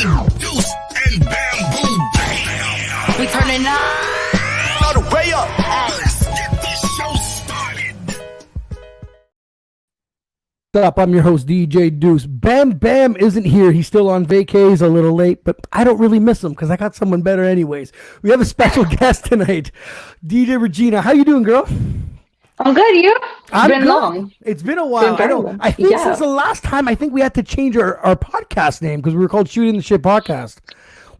DJ Duss and Bamboo Bam. We turning up. All the way up. Let's get this show started. What's up? I'm your host, DJ Duss. Bam Bam isn't here. He's still on vacay. He's a little late, but I don't really miss him because I got someone better anyways. We have a special guest tonight, DJ Regina. How you doing, girl? I'm good. You? It's been good. long. It's been a while. I think since the last time, I think we had to change our podcast name because we were called Shooting the Shit Podcast.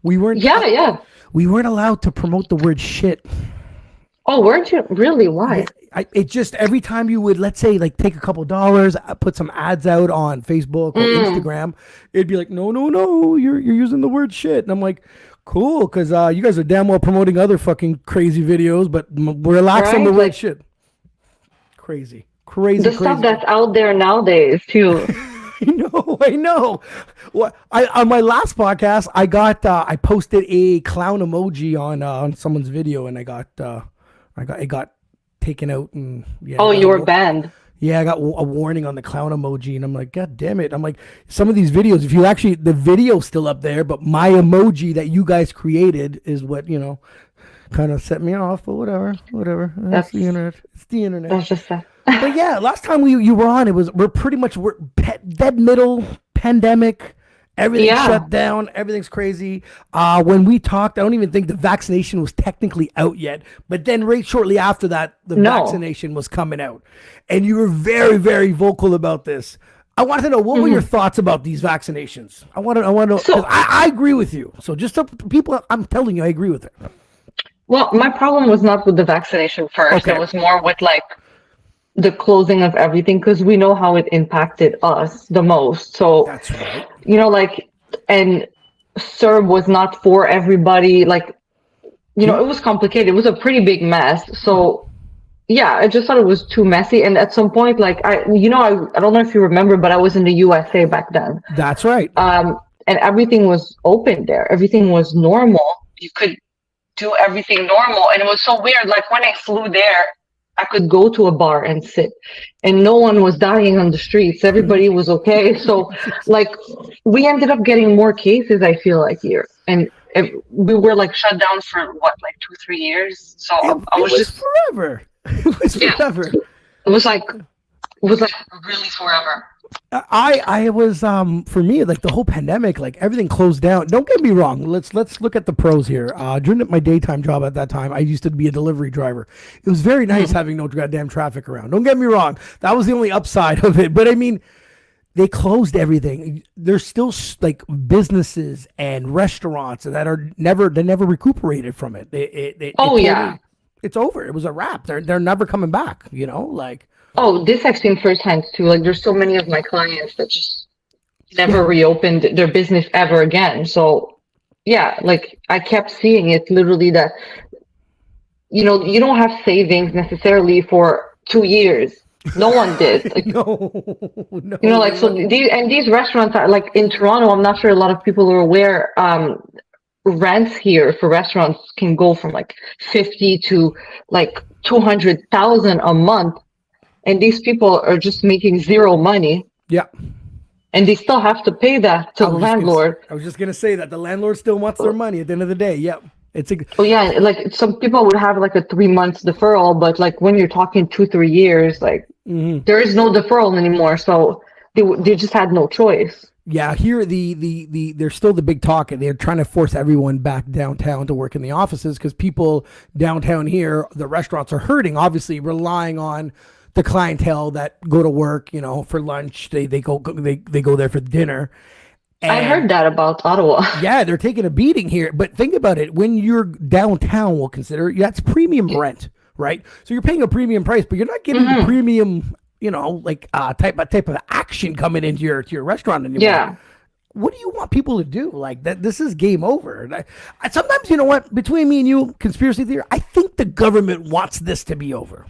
We weren't. Yeah. We weren't allowed to promote the word shit. Oh, weren't you? Really? Why? It just, every time you would, let's say, like, take a couple dollars, put some ads out on Facebook or Instagram, it'd be like, no, you're using the word shit. And I'm like, cool, because you guys are damn well promoting other fucking crazy videos, but relax on the word shit. Crazy. The stuff that's out there nowadays, too. I know. Well, on my last podcast, I posted a clown emoji on someone's video, and it got taken out, and you were banned. Yeah, I got a warning on the clown emoji, and I'm like, God damn it! I'm like, some of these videos, if you actually, the video's still up there, but my emoji that you guys created is what kind of set me off. But whatever. That's the internet. It's the internet. That's just that. But yeah, last time you were on, we're pretty much dead middle pandemic. Everything's shut down. Everything's crazy. When we talked, I don't even think the vaccination was technically out yet. But then right shortly after that, the vaccination was coming out. And you were very, very vocal about this. I wanted to know, what were your thoughts about these vaccinations? I want to know, 'cause I agree with you. So just so people, I'm telling you, I agree with it. Well, my problem was not with the vaccination first. It was more with the closing of everything, because we know how it impacted us the most. So that's right. And CERB was not for everybody. It was complicated. It was a pretty big mess. So yeah, I just thought it was too messy. And at some point, I don't know if you remember, but I was in the USA back then. That's right. And everything was open there. Everything was normal. You could do everything normal. And it was so weird. When I flew there, I could go to a bar and sit, and no one was dying on the streets. Everybody was okay. So we ended up getting more cases, I feel like, here. And we were shut down for 2-3 years. So I was just forever. It was forever. It was really forever. I was for me, the whole pandemic, everything closed down. Don't get me wrong. Let's look at the pros here. During my daytime job at that time, I used to be a delivery driver. It was very nice having no goddamn traffic around. Don't get me wrong. That was the only upside of it. But I mean, they closed everything. There's still businesses and restaurants that are never recuperated from it. It's over. It was a wrap. They're never coming back. Oh, this I've seen firsthand too. There's so many of my clients that just never reopened their business ever again. So yeah, I kept seeing it literally that, you don't have savings necessarily for 2 years. No one did. No. These restaurants are in Toronto. I'm not sure a lot of people are aware. Rents here for restaurants can go from 50 to 200,000 a month. And these people are just making zero money. Yeah. And they still have to pay that to the landlord. I was just going to say that the landlord still wants their money at the end of the day. Yep. Some people would have a 3 months deferral, but when you're talking 2-3 years, there is no deferral anymore. So they just had no choice. Yeah, here there's still the big talk, and they're trying to force everyone back downtown to work in the offices, because people downtown here, the restaurants are hurting, obviously relying on the clientele that go to work, for lunch. They go there for dinner. And I heard that about Ottawa. Yeah, they're taking a beating here. But think about it. When you're downtown, we'll consider that's premium rent, right? So you're paying a premium price, but you're not getting the premium, type of action coming into your restaurant anymore. Yeah. What do you want people to do? This is game over. I sometimes, you know what? Between me and you, conspiracy theory, I think the government wants this to be over.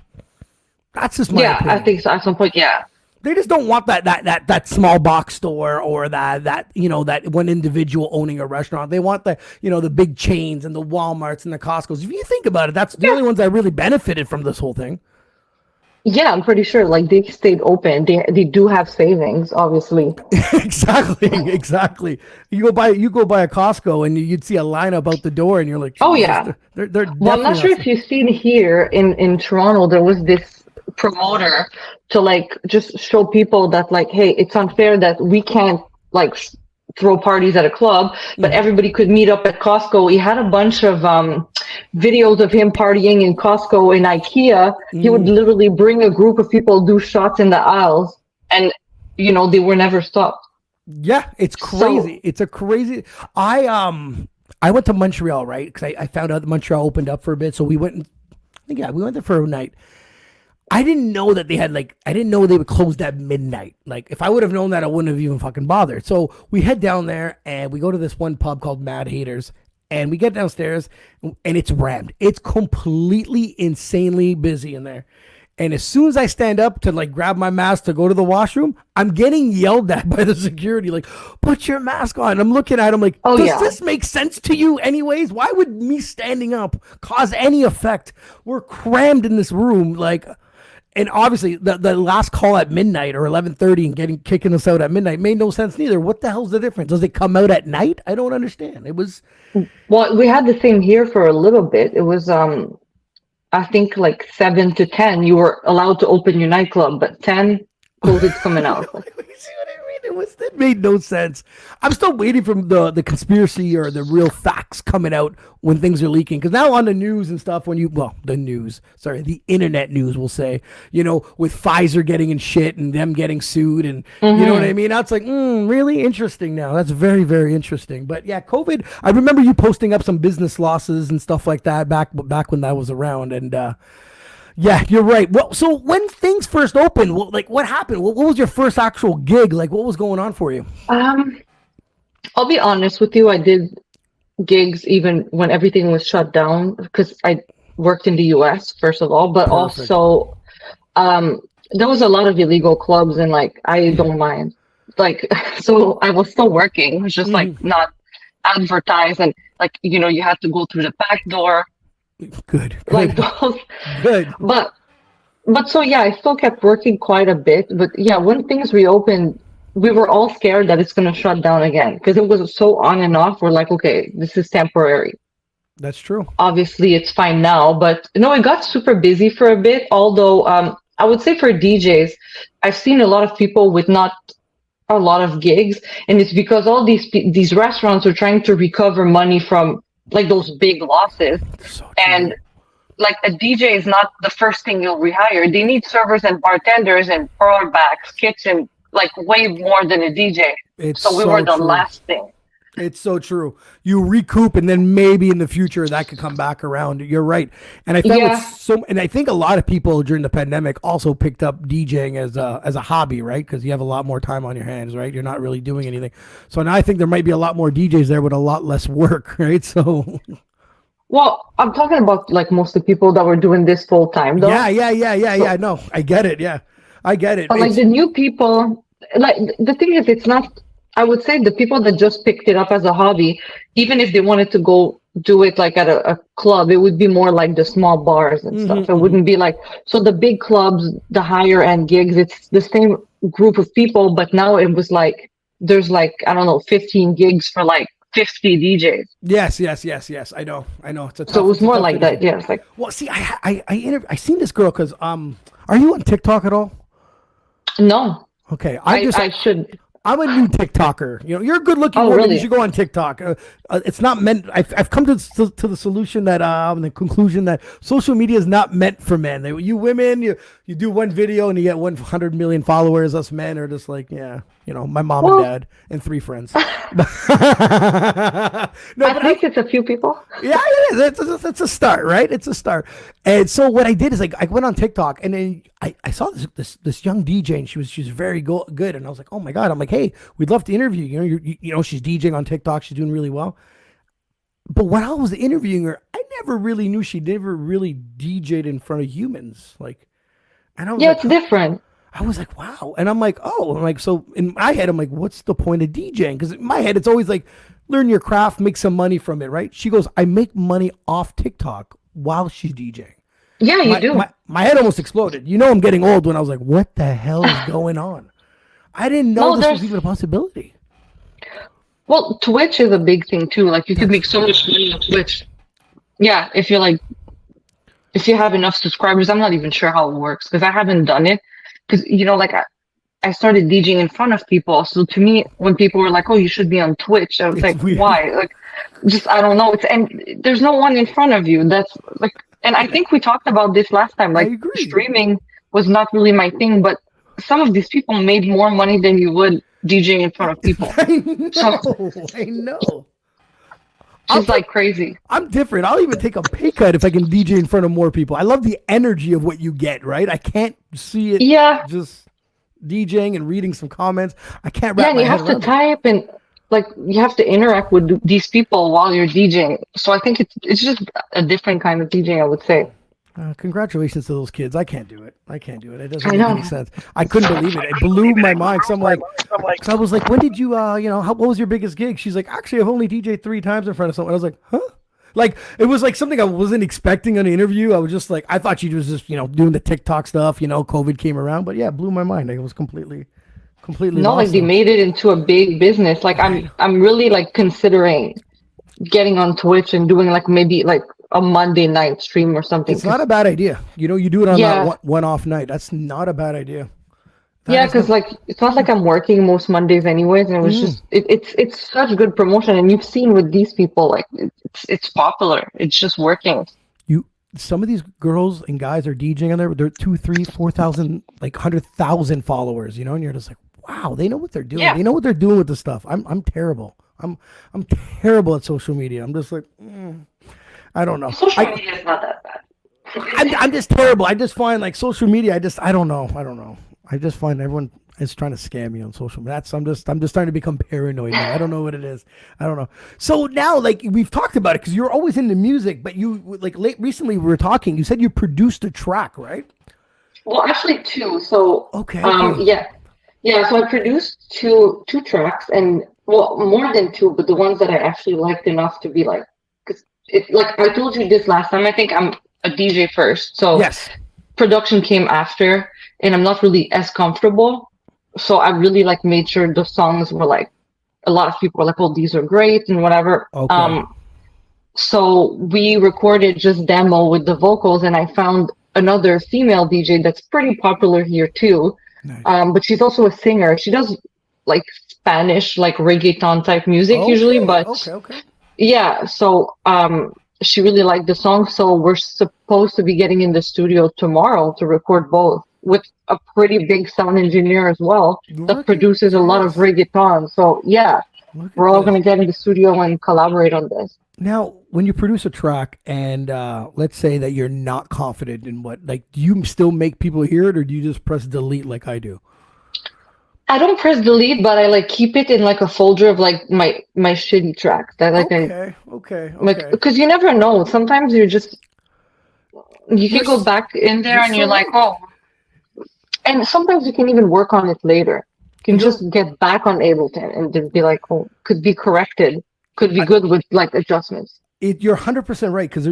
That's just my opinion. I think so. At some point, yeah. They just don't want that small box store or that one individual owning a restaurant. They want the big chains and the Walmarts and the Costco's. If you think about it, that's the only ones that really benefited from this whole thing. Yeah, I'm pretty sure. Like they stayed open. They do have savings, obviously. Exactly. You go by a Costco and you'd see a line about the door, and you're like, Oh Jesus, yeah. they're Well, I'm not definitely sure not. if you've seen here in Toronto, there was this promoter to like just show people that like, hey, it's unfair that we can't like throw parties at a club, but Mhm. everybody could meet up at Costco. He had a bunch of videos of him partying in Costco in IKEA. He would Mm. literally bring a group of people, do shots in the aisles, and they were never stopped. Yeah, it's So crazy. It's a crazy. I I went to Montreal, right? Because I found out that Montreal opened up for a bit, so we went. I think yeah, we went there for a night. I didn't know that they had like I didn't know they would close at midnight. Like if I would have known that, I wouldn't have even fucking bothered. So we head down there and we go to this one pub called Mad Haters, and we get downstairs and it's rammed. It's completely insanely busy in there. And as soon as I stand up to like grab my mask to go to the washroom, I'm getting yelled at by the security, like, put your mask on. I'm looking at him like, oh does yeah. this make sense to you anyways? Why would me standing up cause any effect? We're crammed in this room, like, and obviously the last call at midnight or 11:30 and kicking us out at midnight made no sense neither. What the hell's the difference? Does it come out at night? I don't understand. It was Well, we had the same here for a little bit. It was I think like 7 to 10 you were allowed to open your nightclub, but 10 COVID's coming out. Like, You see what I mean? It made no sense. I'm still waiting for the conspiracy or the real facts coming out when things are leaking. Because now on the news and stuff, the internet news will say, with Pfizer getting in shit and them getting sued, and you know what I mean. Now it's like, really interesting. Now that's very, very interesting. But yeah, COVID. I remember you posting up some business losses and stuff like that back when that was around, and yeah, you're right. Well, so when things first opened, what happened? What was your first actual gig? Like, what was going on for you? um, I'll be honest with you, I did gigs even when everything was shut down because I worked in the US first of all, but Perfect. also there was a lot of illegal clubs and like I don't mind. Like so I was still working, it was just like Mhm. not advertised and like you had to go through the back door, Good, like good, those. good. But so yeah, I still kept working quite a bit. But yeah, when things reopened, we were all scared that it's gonna shut down again because it was so on and off. We're like, okay, this is temporary. That's true. Obviously, it's fine now, but no, it got super busy for a bit. Although I would say for DJs, I've seen a lot of people with not a lot of gigs, and it's because all these restaurants are trying to recover money from like those big losses. So And true. like a DJ is not the first thing you'll rehire. They need servers and bartenders and floor backs, kitchen, like way more than a DJ. It's So we were so the true. last thing. It's so true. You recoup, and then maybe in the future that could come back around. You're right. And I found Yeah. and I think a lot of people during the pandemic also picked up DJing as a hobby, right? Because you have a lot more time on your hands, right? You're not really doing anything. So now I think there might be a lot more DJs there with a lot less work, right? So Well, I'm talking about like most of the people that were doing this full time yeah, though. yeah, yeah, yeah, yeah. So, No, I get it. Yeah, I get it. but like It's the new people, like the thing is, it's not. I would say the people that just picked it up as a hobby, even if they wanted to go do it like at a club, it would be more like the small bars and mhm, stuff. It mhm. wouldn't be like so the big clubs, the higher end gigs. It's the same group of people, but now it was like there's like I don't know, 15 gigs for like 50 DJs. Yes, yes, yes, yes. I know. So it was It's a more tough like that. industry. Yeah, it's like Well, see, I seen this girl because are you on TikTok at all? no, Okay, I should. I'm a new TikToker. You're a good looking Oh, woman. You should really? go on TikTok. It's not meant. I've come to the solution that the conclusion that social media is not meant for men. You women, you do one video and you get 100 million followers. Us men are just like, yeah, my mom and Well, dad and 3 friends. No, at but least it's a few people. yeah, it is. It's a start, right? It's a start. And so what I did is like I went on TikTok and then I saw this young DJ and she's very good and I was like, oh my god! I'm like, hey, we'd love to interview you. She's DJing on TikTok. She's doing really well. But when I was interviewing her, I never really knew she never really DJ'd in front of humans. Like, and I was Yeah, like, it's different. I was like, wow. And I'm like, oh, I'm like, so in my head, I'm like, what's the point of DJing? Because in my head, it's always like, learn your craft, make some money from it, right? She goes, I make money off TikTok while she's DJing. Yeah, you do. My head almost exploded. You know, I'm getting old when I was like, what the hell is going on? I didn't know this was even a possibility. Well, Twitch is a big thing too. Like you could make so much money on Twitch. Yeah, if you have enough subscribers. I'm not even sure how it works because I haven't done it. Because like I started DJing in front of people. So to me, when people were like, "Oh, you should be on Twitch," I was like, weird. "Why?" Like, just I don't know. And there's no one in front of you. That's like, and I think we talked about this last time. Like, streaming was not really my thing, but some of these people made more money than you would DJing in front of people. I know. It's like crazy. I'm different. I'll even take a pay cut if I can DJ in front of more people. I love the energy of what you get, right? I can't see it just DJing and reading some comments. I can't wrap my head around it. You have to type and like you have to interact with these people while you're DJing. So I think it's just a different kind of DJing, I would say. Congratulations to those kids. I can't do it. It doesn't make any sense. I couldn't believe it. It blew my mind. So I'm like, so I was like, when did you, what was your biggest gig? She's like, actually, I've only DJed 3 times in front of someone. I was like, huh? Like, it was like something I wasn't expecting on an interview. I was just like, I thought she was just, doing the TikTok stuff, COVID came around. But yeah, it blew my mind. It was completely no, awesome. Like they made it into a big business. Like I'm really like considering getting on Twitch and doing like maybe like a Monday night stream or something. It's not a bad idea. You do it on that one off night. That's not a bad idea. Because like it's not like I'm working most Mondays anyways, and it was just it's such good promotion, and you've seen with these people like it's popular. It's just working. Some of these girls and guys are DJing on there. They're 2, 3, 4,000, like 100,000 followers. And you're just like, wow, they know what they're doing. They know what they're doing with the stuff. I'm terrible. I'm terrible at social media. I'm just like, I don't know. Social media is not that bad. I'm just terrible. I just find like social media. I don't know. I just find everyone is trying to scam me on social media. I'm just starting to become paranoid now. I don't know what it is. I don't know. So now, like we've talked about it because you're always into music, but you like recently we were talking. You said you produced a track, right? Well, actually 2. So okay. Yeah. So I produced two tracks, and well, more than 2, but the ones that I actually liked enough to be like, because it like I told you this last time. I think I'm a DJ first, so yes. Production came after, and I'm not really as comfortable. So I really like made sure the songs were like, a lot of people were like, "Oh, these are great," and whatever. Okay. So we recorded just demo with the vocals, and I found another female DJ that's pretty popular here too. Nice. But she's also a singer. She does like Spanish, like reggaeton type music usually, but yeah. So she really liked the song. So we're supposed to be getting in the studio tomorrow to record both with a pretty big sound engineer as well that produces a lot of reggaeton. So yeah, we're all going to get in the studio and collaborate on this. Now, when you produce a track and let's say that you're not confident in what, like, do you still make people hear it or do you just press delete like I do? I don't press delete, but I like keep it in like a folder of like my shitty tracks that like okay. Like, because you never know. Sometimes you can go back in there and you're like, oh. And sometimes you can even work on it later. You can just get back on Ableton and then be like, oh, could be corrected. Could be good with like adjustments. You're 100% right, because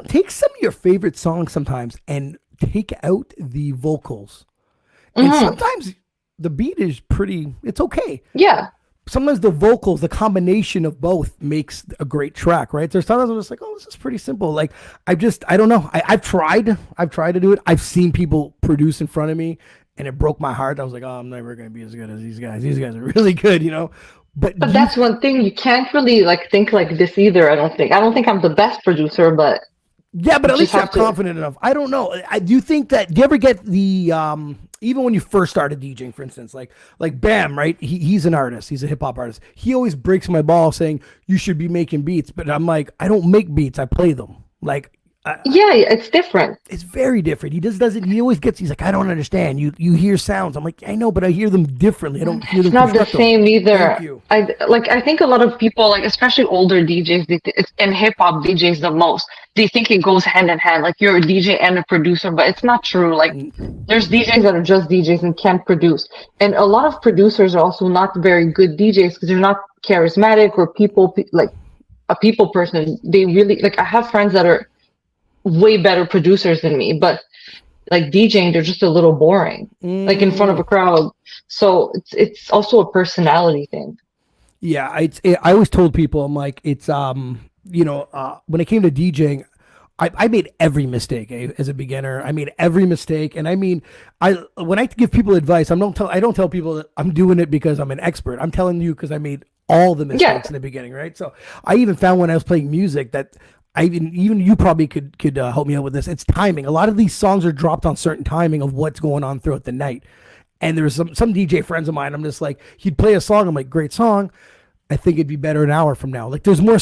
take some of your favorite songs sometimes and take out the vocals. And sometimes the beat is it's okay. Yeah. Sometimes the vocals, the combination of both makes a great track, right? There's sometimes I'm just like, oh, this is pretty simple. Like, I don't know. I've tried to do it. I've seen people produce in front of me and it broke my heart. I was like, oh, I'm never going to be as good as these guys. These guys are really good, But that's one thing. You can't really like think like this either, I don't think. I don't think I'm the best producer, but yeah, but at least you're confident enough. I don't know. Do you think that, do you ever get the, even when you first started DJing, for instance, like Bam, right? He's an artist. He's a hip hop artist. He always breaks my ball saying, you should be making beats. But I'm like, I don't make beats. I play them. Like, yeah, it's different. It's very different. He always gets, he's like, I don't understand. You hear sounds. I'm like, I know, but I hear them differently. I don't hear them. It's not the same either. Thank you. I think a lot of people, like especially older DJs and hip hop DJs the most, they think it goes hand in hand. Like you're a DJ and a producer, but it's not true. Like there's DJs that are just DJs and can't produce. And a lot of producers are also not very good DJs because they're not charismatic or like a people person. They really, like I have friends that are way better producers than me, but like DJing, they're just a little boring, like in front of a crowd. So it's also a personality thing. Yeah, I always told people, I'm like, it's when it came to DJing, I made every mistake as a beginner. I made every mistake, and I mean, when I give people advice, I don't tell people that I'm doing it because I'm an expert. I'm telling you because I made all the mistakes in the beginning, right? So I even found when I was playing music that even you probably could help me out with this. It's timing. A lot of these songs are dropped on certain timing of what's going on throughout the night. And there's some DJ friends of mine. I'm just like, he'd play a song. I'm like, great song. I think it'd be better an hour from now. Like there's more.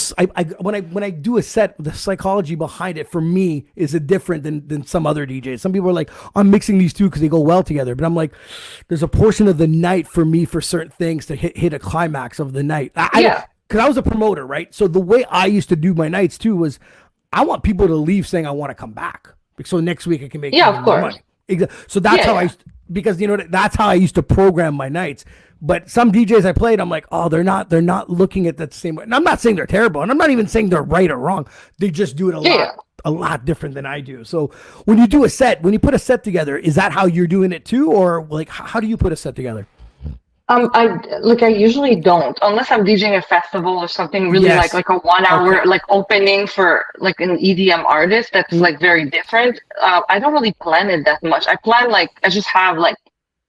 When I do a set, the psychology behind it for me is a different than some other DJs. Some people are like, I'm mixing these two because they go well together. But I'm like, there's a portion of the night for me for certain things to hit a climax of the night. Because I was a promoter, right? So the way I used to do my nights too was, I want people to leave saying I want to come back, so next week I can make of course money. So that's how because that's how I used to program my nights. But some DJs I played, I'm like, oh, they're not looking at that the same way. And I'm not saying they're terrible, and I'm not even saying they're right or wrong. They just do it a lot different than I do. So when you do a set, when you put a set together, is that how you're doing it too, or like how do you put a set together? I usually don't, unless I'm DJing a festival or something really like a 1 hour like opening for like an EDM artist that's like very different. I don't really plan it that much. I plan I just have like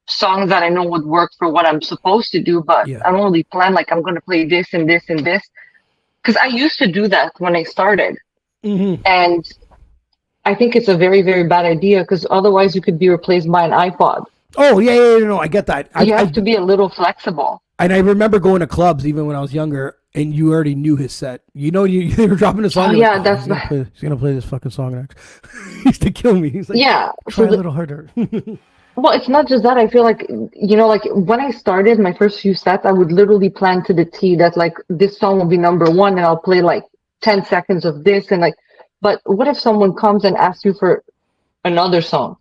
songs that I know would work for what I'm supposed to do, but I don't really plan like I'm gonna play this and this and this, because I used to do that when I started, and I think it's a very, very bad idea, because otherwise you could be replaced by an iPod. Oh, yeah, no, I get that. You have to be a little flexible. And I remember going to clubs even when I was younger, and you already knew his set. You were dropping a song. Oh, yeah, that's he's gonna play this fucking song next. He used to kill me. He's like, try a little harder. Well, it's not just that. I feel like, like when I started my first few sets, I would literally plan to the T that like this song will be number one, and I'll play like 10 seconds of this, and like, but what if someone comes and asks you for another song?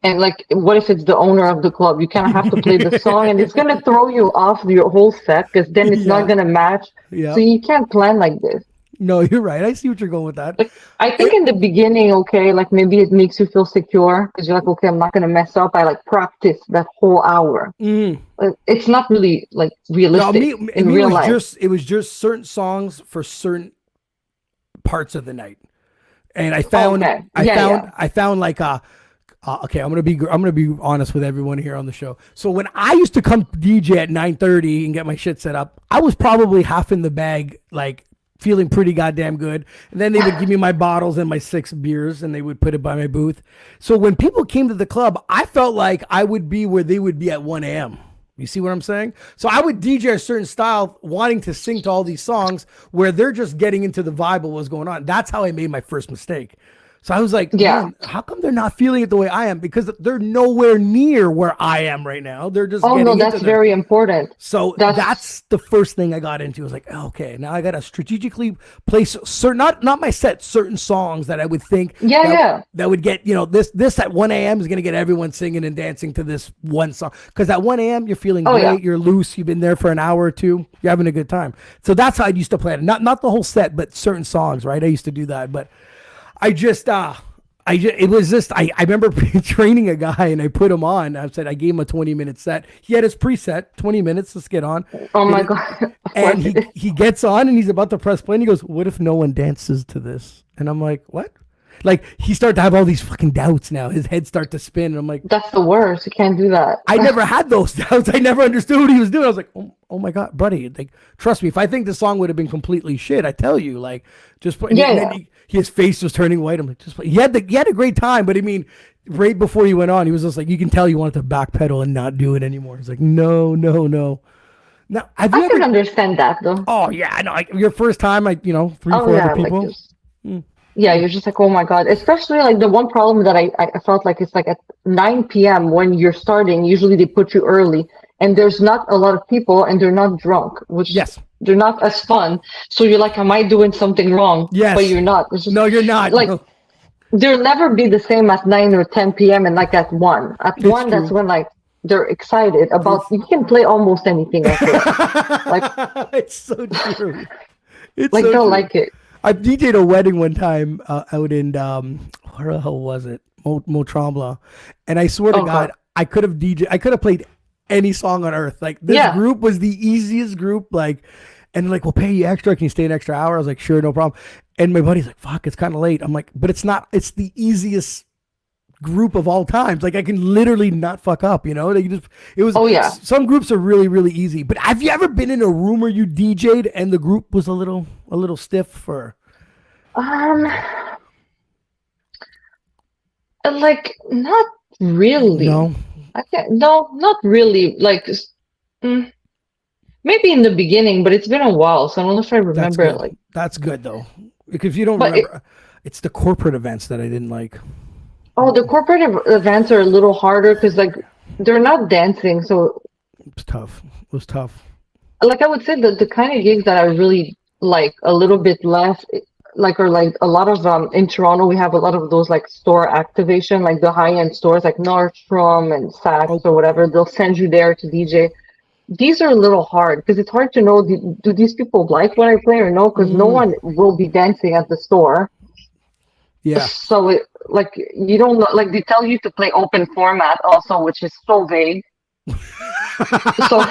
And like, what if it's the owner of the club? You kind of have to play the song, and it's going to throw you off your whole set, because then it's not going to match. So you can't plan like this. No, you're right. I see what you're going with that. Like, I think in the beginning, like maybe it makes you feel secure, because you're like, okay, I'm not going to mess up. I like practice that whole hour. It's not really like realistic in real life. It was just certain songs for certain parts of the night. And I found, I found like okay, I'm gonna be honest with everyone here on the show. So when I used to come DJ at 9:30 and get my shit set up, I was probably half in the bag, like feeling pretty goddamn good. And then they would give me my bottles and my 6 beers, and they would put it by my booth. So when people came to the club, I felt like I would be where they would be at 1 a.m. You see what I'm saying? So I would DJ a certain style, wanting to sing to all these songs where they're just getting into the vibe of what's going on. That's how I made my first mistake. So I was like, man, how come they're not feeling it the way I am? Because they're nowhere near where I am right now. They're just that's very important. So that's the first thing I got into. I was like, okay, now I got to strategically place certain, not my set, certain songs that I would think that would get, this at 1 a.m. is going to get everyone singing and dancing to this one song. Because at 1 a.m. you're feeling great, you're loose, you've been there for an hour or two, you're having a good time. So that's how I used to play it. Not the whole set, but certain songs, right? I used to do that, but I remember training a guy, and I put him on. I said, I gave him a 20-minute set. He had his preset, 20 minutes, let's get on. Oh my God. And he gets on, and he's about to press play, and he goes, what if no one dances to this? And I'm like, what? Like, he started to have all these fucking doubts now. His head started to spin, and I'm like, that's the worst. You can't do that. I never had those doubts. I never understood what he was doing. I was like, oh my God, buddy, like, trust me, if I think the song would have been completely shit, I tell you, like, just put, his face was turning white. I'm like, just he had a great time, but I mean, right before he went on, he was just like, you can tell he wanted to backpedal and not do it anymore. He's like, no. Now, I can understand that though. Oh yeah, I know. Like, your first time, like, 3-4 other people. Yeah, you're just like, oh my God. Especially like the one problem that I felt like it's like at 9 p.m. when you're starting, usually they put you early, and there's not a lot of people, and they're not drunk, which they're not as fun. So you're like, am I doing something wrong? Yes. But you're not. It's just, no, you're not. Like, they'll never be the same at 9 or 10 p.m. and like at 1. At 1, that's when like they're excited about, you can play almost anything at this. Like, it's so true. It's like so they'll true. like it. I DJ'd a wedding one time out in where the hell was it? Mo Tremblant. And I swear to God, I could have played any song on earth. Like this group was the easiest group. Like, and like, we'll pay you extra. Can you stay an extra hour? I was like, sure, no problem. And my buddy's like, fuck, it's kind of late. I'm like, but it's not. It's the easiest group of all times. Like I can literally not fuck up. You know, some groups are really really easy. But have you ever been in a room where you DJ'd and the group was a little stiff for? Like not really. No. No, not really. Like, maybe in the beginning, but it's been a while, so I don't know if I remember. That's good though, because if you don't remember, it's the corporate events that I didn't like. Oh, the corporate events are a little harder because like they're not dancing, so it's tough. It was tough. Like I would say that the kind of gigs that I really like a little bit less. Like or like a lot of in Toronto we have a lot of those like store activation, like the high-end stores like Nordstrom and Saks or whatever. They'll send you there to DJ. These are a little hard because it's hard to know, do these people like what I play or no, because no one will be dancing at the store. Yeah, so like you don't know, like they tell you to play open format also, which is so vague. So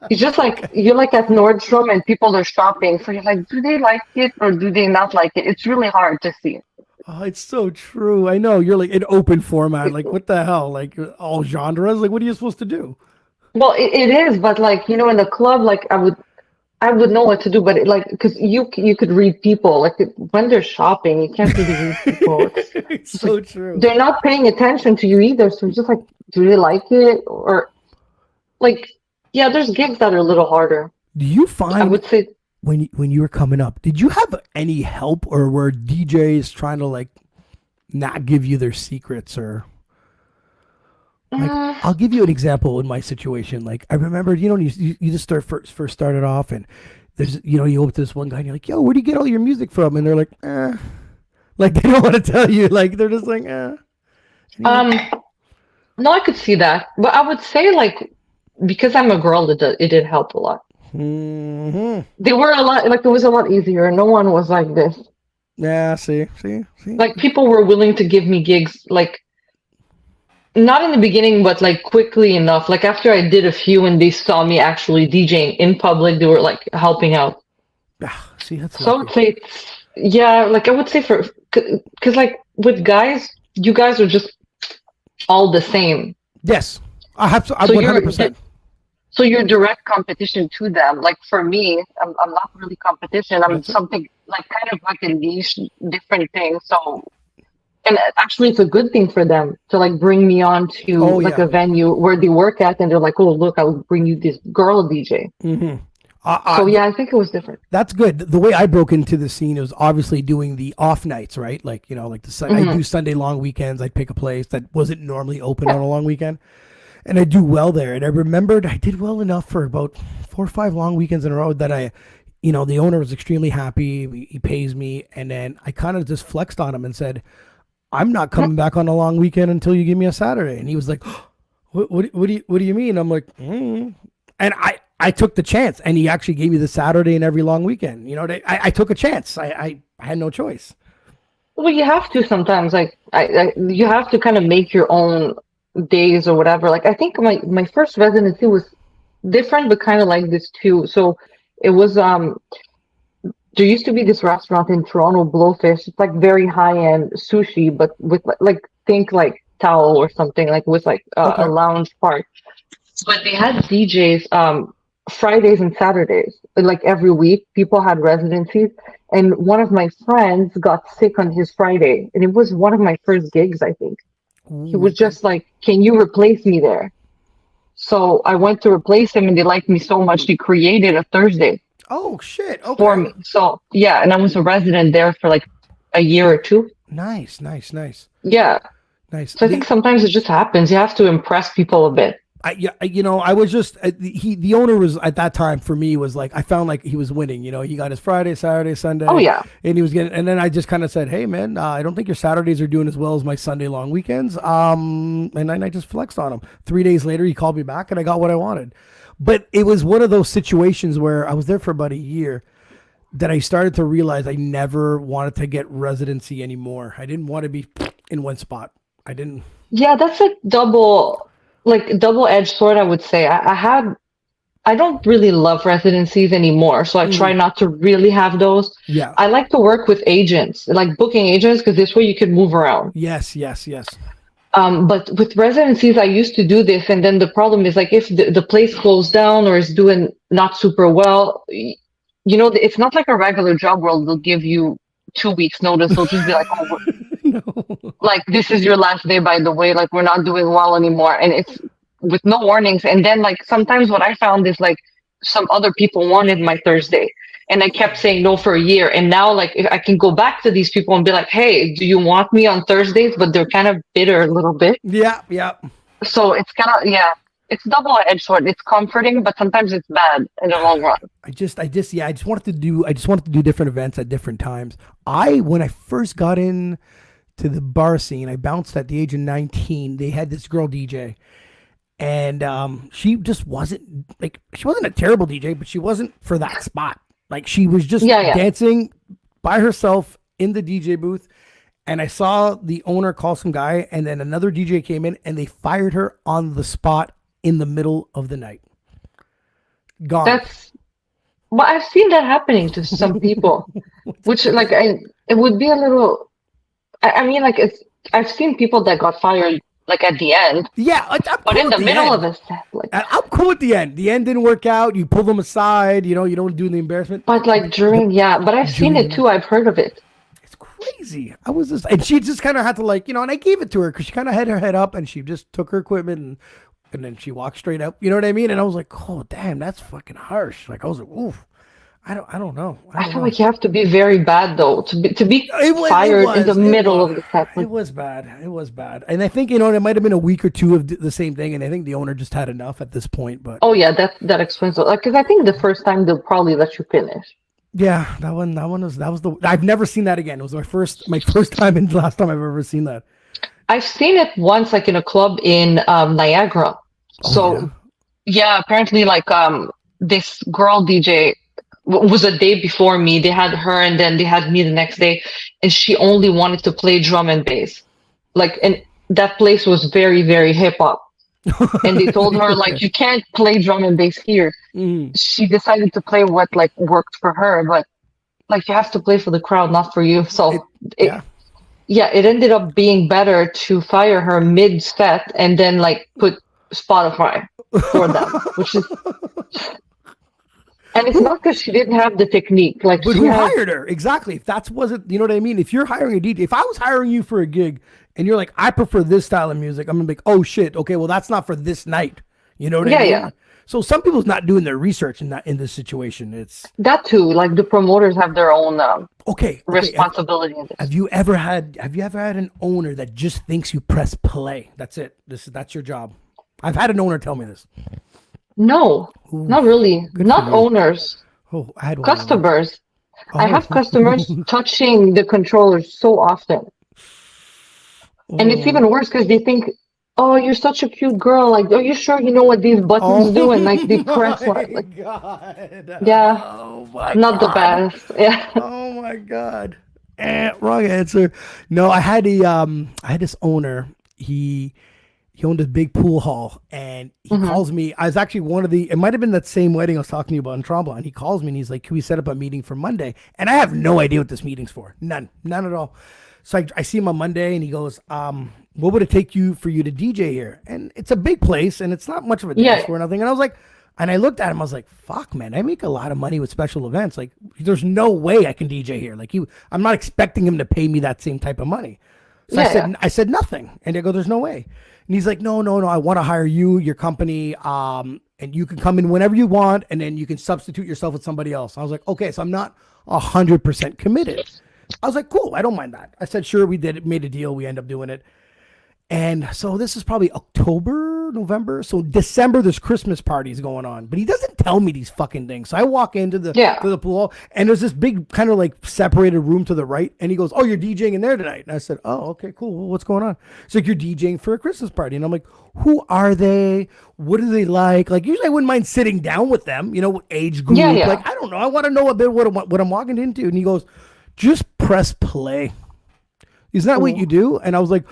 it's just like you're like at Nordstrom and people are shopping, so you're like, do they like it or do they not like it? It's really hard to see. Oh, it's so true. I know you're like in open format, like what the hell, like all genres. Like what are you supposed to do? Well, it is, but like in the club, like I would know what to do, but because you could read people, like when they're shopping, you can't really read people. It's so true. They're not paying attention to you either, so it's just like, do they like it or like? Yeah, there's gigs that are a little harder. Do you find? I would say when you were coming up, did you have any help, or were DJs trying to like not give you their secrets or? Like, I'll give you an example in my situation. Like I remember, you just first started off, and there's you go up to this one guy and you're like, yo, where do you get all your music from? And they're like, like they don't want to tell you. Like they're just like, No, I could see that, but I would say like because I'm a girl, it did help a lot. Mm-hmm. They were a lot like it was a lot easier. No one was like this. Yeah, see. Like people were willing to give me gigs like. Not in the beginning, but like quickly enough. Like after I did a few and they saw me actually DJing in public, they were like helping out. See, that's so I would say, like I would say because like with guys, you guys are just all the same. Yes, I have. I'm 100%. So you're direct competition to them. Like for me, I'm not really competition. I'm something like kind of like a niche, different thing. So. And actually, it's a good thing for them to like bring me on to a venue where they work at, and they're like, "Oh, look, I'll bring you this girl DJ." Mm-hmm. So I think it was different. That's good. The way I broke into the scene was obviously doing the off nights, right? Like I do Sunday long weekends. I'd pick a place that wasn't normally open on a long weekend, and I do well there. And I remembered I did well enough for about 4 or 5 long weekends in a row that the owner was extremely happy. He pays me, and then I kind of just flexed on him and said, I'm not coming back on a long weekend until you give me a Saturday. And he was like, what do you mean? I'm like, And I took the chance, and he actually gave me the Saturday and every long weekend. I took a chance. I had no choice. Well, you have to sometimes, like you have to kind of make your own days or whatever. Like I think my first residency was different, but kind of like this too. So it was there used to be this restaurant in Toronto, Blowfish. It's like very high-end sushi, but with like think like towel or something, like with like a lounge part. But they had DJs Fridays and Saturdays, like every week. People had residencies, and one of my friends got sick on his Friday, and it was one of my first gigs, I think. Ooh. He was just like, "Can you replace me there?" So I went to replace him, and they liked me so much they created a Thursday. Oh shit! Okay. For me, so yeah, and I was a resident there for like a year or two. Nice. Yeah, nice. So I think sometimes it just happens. You have to impress people a bit. I was just the owner was at that time for me was like I found like he was winning. He got his Friday, Saturday, Sunday. Oh yeah, and he was getting. And then I just kind of said, "Hey man, I don't think your Saturdays are doing as well as my Sunday long weekends." And then I just flexed on him. 3 days later, he called me back, and I got what I wanted. But it was one of those situations where I was there for about a year. that I started to realize I never wanted to get residency anymore. I didn't want to be in one spot. I didn't. Yeah, that's a double-edged sword, I would say. I don't really love residencies anymore, so I try not to really have those. Yeah. I like to work with agents, like booking agents, because this way you can move around. Yes. But with residencies, I used to do this, and then the problem is like if the place closed down or is doing not super well, it's not like a regular job where they'll give you 2 weeks notice. They'll just be like, oh, No. like this is your last day, by the way, like we're not doing well anymore, and it's with no warnings. And then like sometimes what I found is like some other people wanted my Thursday, and I kept saying no for a year. And now like if I can go back to these people and be like, hey, do you want me on Thursdays? But they're kind of bitter a little bit. Yeah. So it's kind of, it's double-edged sword. It's comforting, but sometimes it's bad in the long run. I just wanted to do different events at different times. When I first got in to the bar scene, I bounced at the age of 19. They had this girl DJ, and she just wasn't she wasn't a terrible DJ, but she wasn't for that spot. Like she was just dancing by herself in the DJ booth. And I saw the owner call some guy, and then another DJ came in, and they fired her on the spot in the middle of the night. Gone. But I've seen that happening to some people, which like it would be a little. I mean, like I've seen people that got fired like at the end. Yeah, but in the middle of a set, like I'm cool at the end. The end didn't work out. You pull them aside. You don't do the embarrassment. But like but I've seen it too. I've heard of it. Crazy. And she just kind of had to and I gave it to her because she kind of had her head up and she just took her equipment and then she walked straight up. You know what I mean? And I was like, oh damn, that's fucking harsh. Like I was like, oof. I don't know. I feel like you have to be very bad though to be fired in the middle of the set. It was bad. And I think it might have been a week or two of the same thing. And I think the owner just had enough at this point. But that explains it. Like because I think the first time they'll probably let you finish. Yeah, that was I've never seen that again. It was my first time and last time I've ever seen that. I've seen it once, like in a club in Niagara. Apparently, like this girl DJ was a day before me. They had her, and then they had me the next day, and she only wanted to play drum and bass. Like, and that place was very, very hip hop. And they told her like you can't play drum and bass here. She decided to play what like worked for her, but like you have to play for the crowd, not for you. So it ended up being better to fire her mid set and then like put Spotify for them, which is. And it's not because she didn't have the technique. Like, but who hired her? Exactly. If that wasn't, you know what I mean? If you're hiring a DJ, if I was hiring you for a gig and you're like, I prefer this style of music, I'm going to be like, oh shit. Okay. Well, that's not for this night. You know what I mean? Yeah. So some people's not doing their research in this situation. It's that too. Like the promoters have their own responsibility in this. Have you ever had an owner that just thinks you press play? That's it. That's your job. I've had an owner tell me this. No, not really. Not owners. Oh, I had one. Customers. I have customers touching the controllers so often. And it's even worse because they think, oh, you're such a cute girl. Like, are you sure you know what these buttons do? And like they press like God. Yeah. Oh my not God. The best. Yeah. Oh my God. Wrong answer. No, I had this owner. He owned a big pool hall, and he calls me. I was actually it might have been that same wedding I was talking to you about in Tremblant. And he calls me and he's like, can we set up a meeting for Monday? And I have no idea what this meeting's for. None at all. So I see him on Monday and he goes, what would it take for you to DJ here? And it's a big place and it's not much of a dance floor or nothing. And I was like, and I looked at him, I was like, fuck man, I make a lot of money with special events. Like there's no way I can DJ here. Like I'm not expecting him to pay me that same type of money. So I said nothing. And I go, there's no way. And he's like, no, I want to hire you, your company, and you can come in whenever you want, and then you can substitute yourself with somebody else. I was like, okay, so I'm not 100% committed. I was like, cool, I don't mind that. I said, sure, we did it, made a deal, we end up doing it. And so this is probably October October, November. So December, there's Christmas parties going on, but he doesn't tell me these fucking things. So I walk into the to the pool, and there's this big kind of like separated room to the right, and he goes, "Oh, you're DJing in there tonight?" And I said, "Oh, okay, cool. Well, what's going on?" It's like, "You're DJing for a Christmas party," and I'm like, "Who are they? What do they like?" Like usually I wouldn't mind sitting down with them, age group. Like I don't know, I want to know a bit what I'm walking into, and he goes, "Just press play. Isn't that what you do?" And I was like,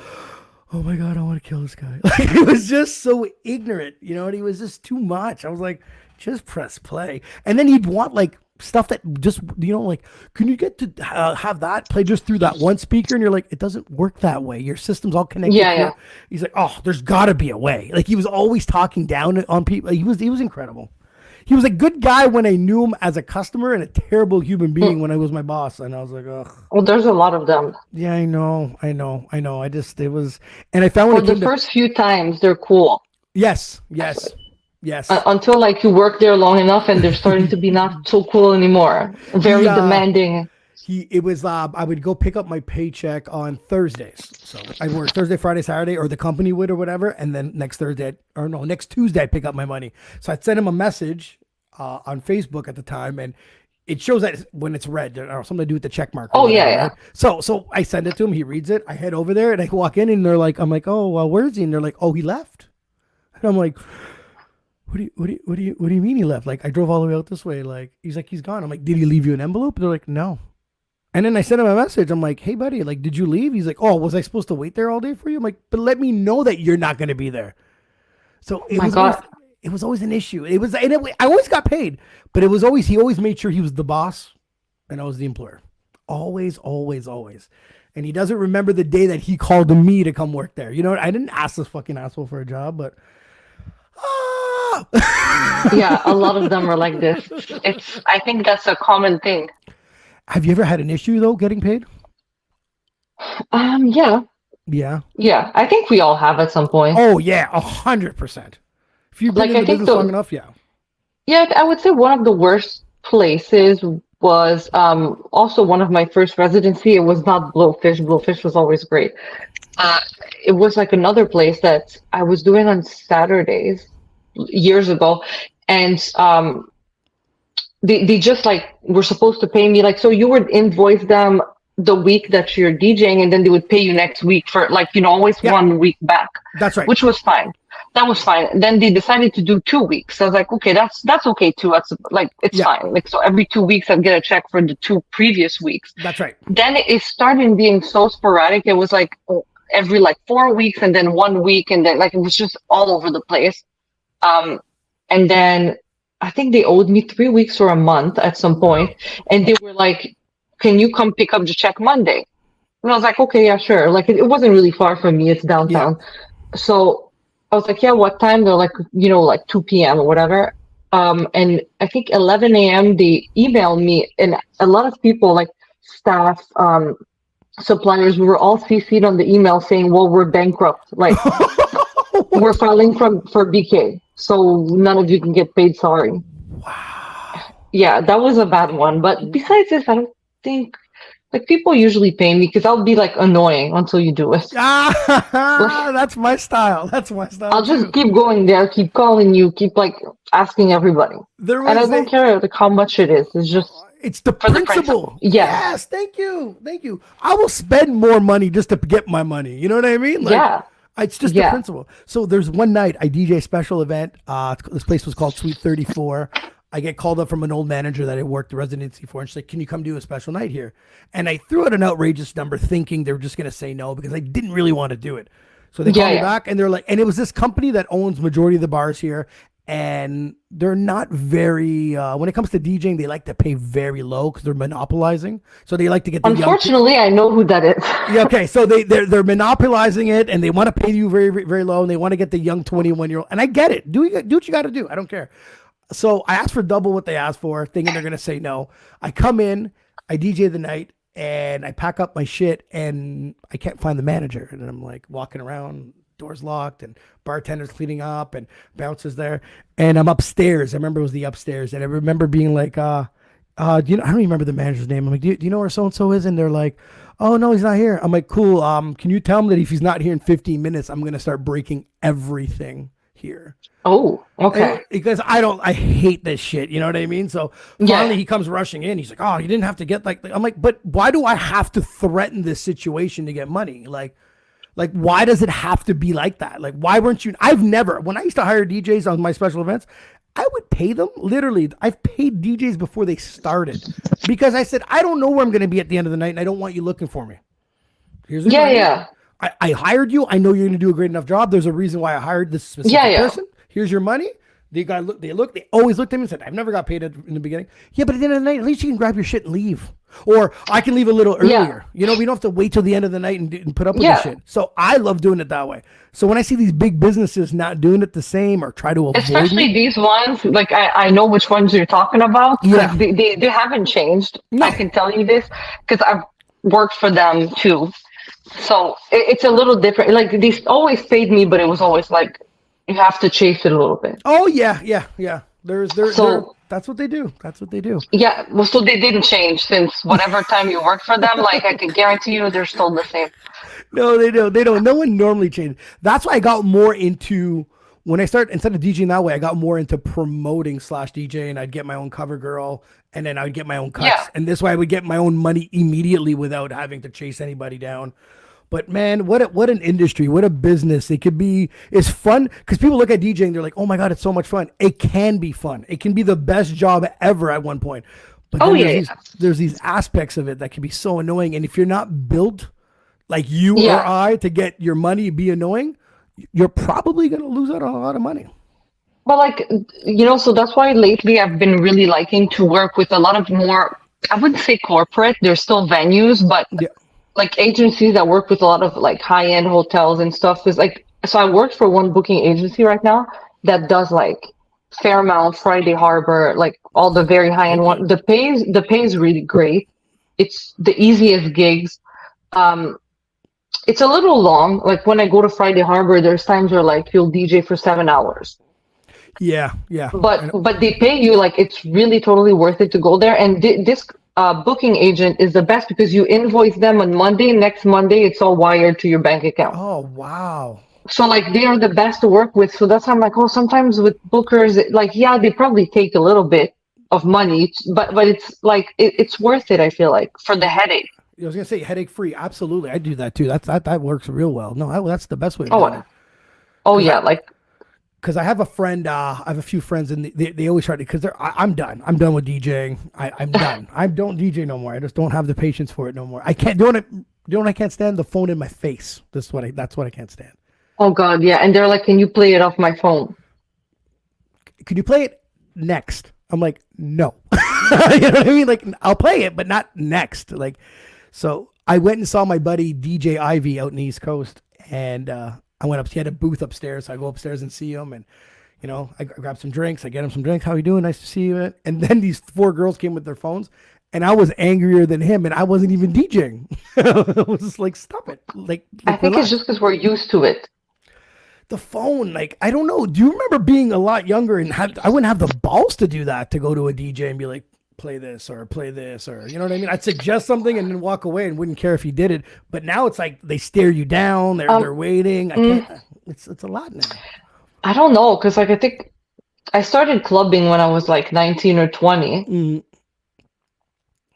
oh my God, I want to kill this guy. Like, he was just so ignorant, and he was just too much. I was like, just press play. And then he'd want like stuff that just, like, can you get to have that play just through that one speaker? And you're like, it doesn't work that way. Your system's all connected. Yeah. He's like, oh, there's gotta be a way. Like he was always talking down on people. He was incredible. He was a good guy when I knew him as a customer and a terrible human being when I was my boss. And I was like, ugh. Well, there's a lot of them. Yeah, I know. And I found the first few times they're cool. Yes. Until like you work there long enough and they're starting to be not so cool anymore. Very demanding. I would go pick up my paycheck on Thursdays. So I work Thursday, Friday, Saturday, or the company would or whatever. And then next Tuesday, I'd pick up my money. So I'd send him a message on Facebook at the time. And it shows that when it's red or something to do with the check mark. Right? So I send it to him. He reads it. I head over there and I walk in and I'm like, oh, well, where is he? And they're like, oh, he left. And I'm like, what do you mean he left? Like I drove all the way out this way. Like, he's like, he's gone. I'm like, did he leave you an envelope? They're like, no. And then I sent him a message. I'm like, hey, buddy, like, did you leave? He's like, oh, was I supposed to wait there all day for you? I'm like, but let me know that you're not going to be there. So it was always an issue. I always got paid, but he always made sure he was the boss and I was the employer. Always, always, always. And he doesn't remember the day that he called me to come work there. I didn't ask this fucking asshole for a job, but yeah, a lot of them are like this. I think that's a common thing. Have you ever had an issue though getting paid? Yeah. Yeah, I think we all have at some point. Oh yeah, 100%. If you've been in the business long enough, yeah. Yeah, I would say one of the worst places was also one of my first residency. It was not Blowfish. Blowfish was always great. It was like another place that I was doing on Saturdays years ago, and they just like were supposed to pay me like, so you would invoice them the week that you're DJing, and then they would pay you next week for like, always 1 week back. That's right. Which was fine. That was fine. Then they decided to do 2 weeks. I was like, okay, that's okay too. That's like, it's fine. Like, so every 2 weeks I'd get a check for the 2 previous weeks. That's right. Then it started being so sporadic. It was like every like 4 weeks and then 1 week. And then like, it was just all over the place. And then I think they owed me 3 weeks or a month at some point. And they were like, can you come pick up the check Monday? And I was like, okay, yeah, sure. Like it wasn't really far from me. It's downtown. Yeah. So I was like, yeah, what time? They're like, like 2 p.m. or whatever. And I think 11 a.m. they emailed me, and a lot of people like staff, suppliers, we were all CC'd on the email saying, well, we're bankrupt. Like we're filing for BK. So none of you can get paid. Sorry. Wow. Yeah, that was a bad one. But besides this, I don't think like people usually pay me because I'll be like annoying until you do it. That's my style. I'll just keep going there, keep calling you, keep like asking everybody. And I don't care like how much it is. It's just it's the principle. Yes. Thank you. I will spend more money just to get my money. You know what I mean? Like, yeah. It's just the principle. So there's one night I DJ a special event. This place was called Suite 34. I get called up from an old manager that I worked the residency for, and she's like, can you come do a special night here? And I threw out an outrageous number thinking they were just going to say no because I didn't really want to do it. So they called me back, and they're like, and it was this company that owns majority of the bars here, and they're not very, when it comes to DJing, they like to pay very low because they're monopolizing. So they like to get the Unfortunately, I know who that is. Yeah, okay. So they're monopolizing it, and they want to pay you very, very low, and they want to get the young 21-year-old. And I get it. Do what you got to do. I don't care. So I asked for double what they asked for, thinking they're going to say no. I come in, I DJ the night, and I pack up my shit, and I can't find the manager. And I'm like walking around, doors locked, and bartenders cleaning up, and bouncers there. And I'm upstairs. I remember it was the upstairs. And I remember being like, I don't remember the manager's name. I'm like, do you know where so-and-so is? And they're like, oh, no, he's not here. I'm like, cool. Can you tell him that if he's not here in 15 minutes, I'm going to start breaking everything here. Oh, okay. Because I hate this shit. You know what I mean? So finally he comes rushing in. He's like, oh, you didn't have to get I'm like, but why do I have to threaten this situation to get money? Like, why does it have to be like that? Like, why weren't you? When I used to hire DJs on my special events, I would pay them. Literally, I've paid DJs before they started because I said, I don't know where I'm going to be at the end of the night and I don't want you looking for me. Here's your money. I hired you. I know you're going to do a great enough job. There's a reason why I hired this specific person. Here's your money. They always looked at me and said, I've never got paid in the beginning. Yeah, but at the end of the night, at least you can grab your shit and leave. Or I can leave a little earlier. You know, we don't have to wait till the end of the night and put up with this shit. So I love doing it that way. So when I see these big businesses not doing it the same or try to avoid especially these ones, like I know which ones you're talking about. Yeah. They haven't changed. No. I can tell you this because I've worked for them too. So it's a little different. Like they always paid me, but it was always like you have to chase it a little bit. Oh yeah. That's what they do. Yeah. Well, so they didn't change since whatever time you worked for them. Like I can guarantee you, they're still the same. No, they don't. No one normally changes. That's why I got more into when I started instead of DJing that way. I got more into promoting / DJ, and I'd get my own cover girl, and then I would get my own cuts. Yeah. And this way, I would get my own money immediately without having to chase anybody down. But man, what an industry, what a business. It could be, it's fun because people look at DJing, they're like, oh my God, it's so much fun. It can be fun. It can be the best job ever at one point. But then there's these aspects of it that can be so annoying. And if you're not built like you or I to get your money, be annoying, you're probably going to lose out on a lot of money. But like, you know, so that's why lately I've been really liking to work with a lot of more, I wouldn't say corporate, there's still venues, but like agencies that work with a lot of like high-end hotels and stuff. Is like, so I work for one booking agency right now that does like Fairmount, Friday Harbor, like all the very high-end one. The pay is really great. It's the easiest gigs. It's a little long. Like when I go to Friday Harbor, there's times where like you'll DJ for 7 hours. Yeah. But they pay you, like it's really totally worth it to go there. And this booking agent is the best because you invoice them on Monday. Next Monday, it's all wired to your bank account. Oh, wow. So like they are the best to work with. So that's how I'm like, oh, sometimes with bookers, like, yeah, they probably take a little bit of money, but it's like, it's worth it. I feel like for the headache. I was going to say headache free. Absolutely. I do that too. That works real well. No, that's the best way to do it. Oh yeah. Because I have a friend, I have a few friends, and they always try to, because I'm done. I'm done with DJing. I'm done. I don't DJ no more. I just don't have the patience for it no more. I can't do it. I can't stand the phone in my face. That's what I can't stand. Oh God, yeah. And they're like, can you play it off my phone? Could you play it next? I'm like, no. You know what I mean? Like, I'll play it, but not next. Like, so I went and saw my buddy DJ Ivy out in the East Coast, and I went up. He had a booth upstairs. So I go upstairs and see him, and you know, I grab some drinks. I get him some drinks. How you doing? Nice to see you. And then these 4 girls came with their phones, and I was angrier than him, and I wasn't even DJing. I was just like, stop it. Like I think it's just because we're used to it. The phone, like, I don't know. Do you remember being a lot younger and I wouldn't have the balls to do that, to go to a DJ and be like, play this, or you know what I mean? I'd suggest something and then walk away and wouldn't care if he did it. But now it's like they stare you down. They're waiting. I can't. It's a lot now. I don't know, because like I think I started clubbing when I was like 19 or 20. Mm.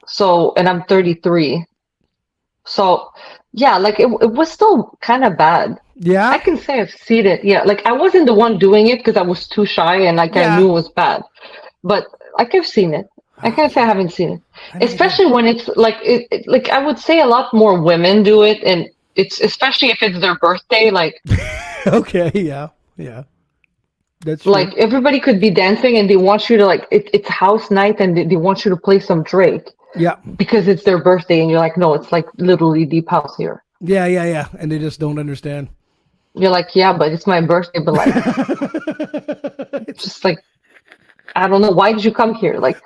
So, and I'm 33. So yeah, like it was still kind of bad. Yeah, I can say I've seen it. Yeah, like I wasn't the one doing it because I was too shy and like I knew it was bad. But like I've seen it. I can't say I haven't seen it. Especially when it's like like I would say a lot more women do it, and it's especially if it's their birthday. Like okay, yeah, that's true. Like everybody could be dancing and they want you to like it's house night and they want you to play some Drake. Yeah, because it's their birthday and you're like, no, it's like literally deep house here. Yeah, and they just don't understand. You're like, yeah, but it's my birthday, but like it's just like, I don't know, why did you come here? Like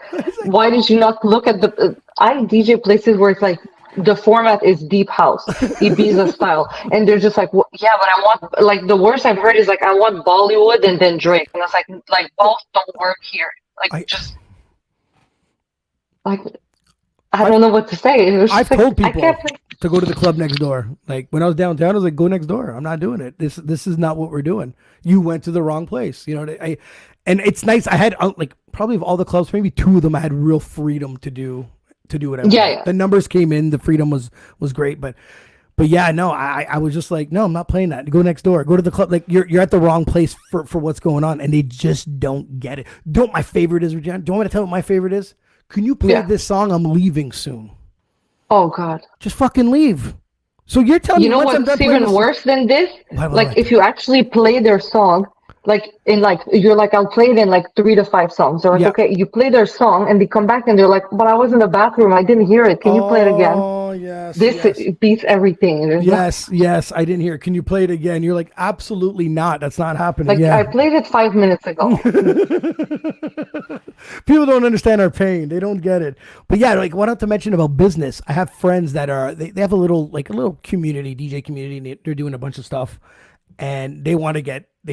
why did you not look at the I DJ places where it's like the format is deep house, Ibiza style, and they're just like, well, yeah, but I want, like, the worst I've heard is like, I want Bollywood and then Drake, and I was like both don't work here. Like just like I don't know what to say. I've told people to go to the club next door. Like when I was downtown, I was like, go next door. I'm not doing it. This is not what we're doing. You went to the wrong place. You know, and it's nice. I had like probably of all the clubs, maybe 2 of them I had real freedom to do whatever. Yeah. The numbers came in, the freedom was great, but yeah, no, I was just like, no, I'm not playing that. Go next door. Go to the club. Like you're at the wrong place for what's going on, and they just don't get it. My favorite is, Regina. Do you want me to tell what my favorite is? Can you play this song? I'm leaving soon. Oh God. Just fucking leave. So you're telling me what's even worse than this? What? If you actually play their song, you're like, I'll play it in like 3 to 5 songs. They're like, okay, you play their song and they come back and they're like, but I was in the bathroom. I didn't hear it. Can you play it again? Oh, yes. This beats everything. Yes. I didn't hear it. Can you play it again? You're like, absolutely not. That's not happening. I played it 5 minutes ago. People don't understand our pain. They don't get it. But yeah, like what not to mention about business. I have friends that are, they have a little community, DJ community, and they're doing a bunch of stuff. And they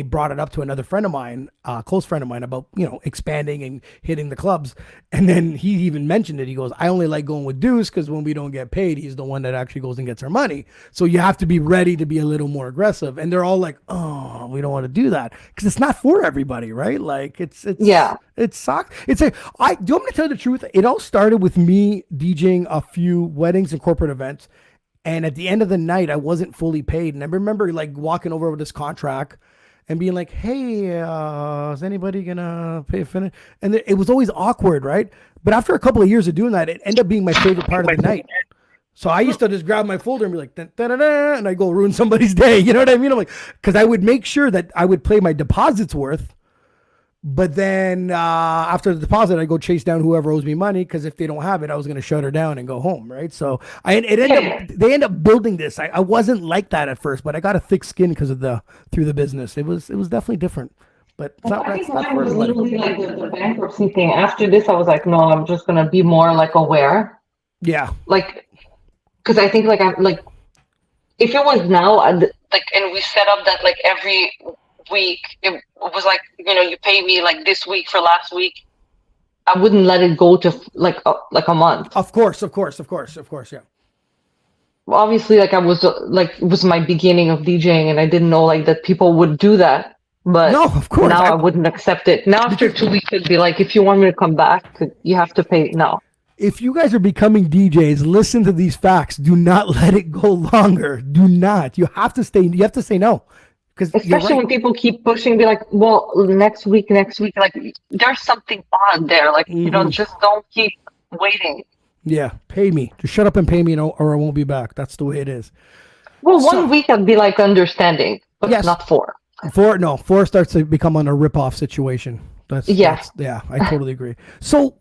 brought it up to another friend of mine, close friend of mine, about, expanding and hitting the clubs. And then he even mentioned it. He goes, I only like going with Deuce because when we don't get paid, he's the one that actually goes and gets our money. So you have to be ready to be a little more aggressive. And they're all like, oh, we don't want to do that because it's not for everybody, right? Like it sucks. Do you want me to tell you the truth? It all started with me DJing a few weddings and corporate events. And at the end of the night, I wasn't fully paid. And I remember like walking over with this contract and being like, hey, is anybody going to pay a finish? And it was always awkward, right? But after a couple of years of doing that, it ended up being my favorite part of the night. So I used to just grab my folder and be like, da-da-da, and I go ruin somebody's day. You know what I mean? I'm like, because I would make sure that I would play my deposit's worth. But then after the deposit, I go chase down whoever owes me money because if they don't have it, I was going to shut her down and go home, right? So they end up building this. I wasn't like that at first, but I got a thick skin because of through the business. It was definitely different. But it's not, I think mine was literally like the bankruptcy thing. After this, I was like, no, I'm just going to be more like aware. Yeah. Like, because I think if it was now, and we set up that like every week it was like, you pay me like this week for last week, I wouldn't let it go to like a month. Of course, yeah. Obviously, I was it was my beginning of DJing, and I didn't know like that people would do that. But no, of course, now I wouldn't accept it. Now after 2 weeks, it'd be like, if you want me to come back, you have to pay now. If you guys are becoming DJs, listen to these facts. Do not let it go longer. Do not. You have to say no. Especially when people keep pushing, be like, well, next week, like there's something odd there. Like, just don't keep waiting. Yeah, pay me. Just shut up and pay me, or I won't be back. That's the way it is. Well, 1 week I'd be like understanding, but not 4. 4 starts to become on a rip-off situation. Yeah, I totally agree. So,